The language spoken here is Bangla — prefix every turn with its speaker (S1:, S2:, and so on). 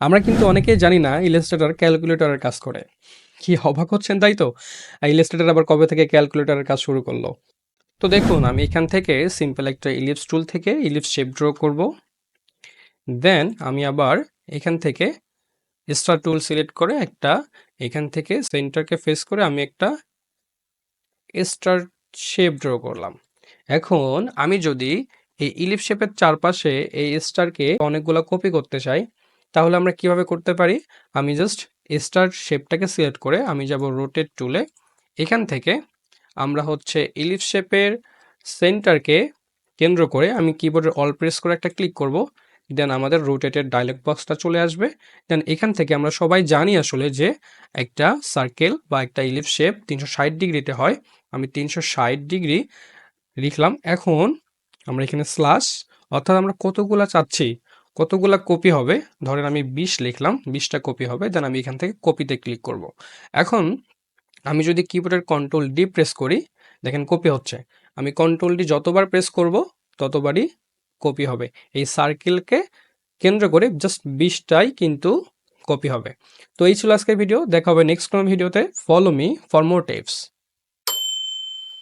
S1: আমরা কিন্তু অনেকেই জানি না ইলাস্ট্রেটর ক্যালকুলেটরের কাজ করে। কি অবাক হচ্ছেন তাই তো? ইলাস্ট্রেটর আবার কবে থেকে ক্যালকুলেটরের কাজ শুরু করলো? তো দেখুন আমি এখান থেকে সিম্পল একটা ইলিপস টুল থেকে ইলিপস শেপ ড্র করব। দেন আমি আবার এখান থেকে স্টার টুল সিলেক্ট করে একটা এখান থেকে সেন্টারকে ফেস করে আমি একটা স্টার শেপ ড্র করলাম। এখন আমি যদি এই ইলিপস শেপের চারপাশে এই স্টারকে অনেকগুলা কপি করতে চাই, তাহলে আমরা কিভাবে করতে পারি? আমি জাস্ট স্টার শেপটাকে সিলেক্ট করে আমি যাব রোটেট টুলে। এখান থেকে আমরা হচ্ছে ইলিপস শেপের সেন্টারকে কেন্দ্র করে আমি কিবোর্ডের অল প্রেস করে একটা ক্লিক করব। দেন আমাদের রোটেটের ডায়লগ বক্সটা চলে আসবে। দেন এখান থেকে আমরা সবাই জানি আসলে যে একটা সার্কেল বা একটা ইলিপস শেপ 360 ডিগ্রিতে হয়। আমি 360 ডিগ্রি লিখলাম। এখন আমরা এখানে স্ল্যাশ অর্থাৎ আমরা কতগুলা চাচ্ছি, কতগুলা কপি হবে, ধরেন আমি 20 লিখলাম, 20টা কপি হবে। দেন আমি এখান থেকে কপিতে ক্লিক করব। এখন আমি যদি কিবোর্ডের কন্ট্রোল ডি প্রেস করি, দেখেন কপি হচ্ছে। আমি কন্ট্রোল ডি যতবার প্রেস করব ততবারই কপি হবে। এই সার্কেলকে কেন্দ্র করে জাস্ট 20টাই কিন্তু কপি হবে। তো এই ছিল আজকের ভিডিও। দেখা হবে নেক্সট কোনো ভিডিওতে। Follow me for more tips.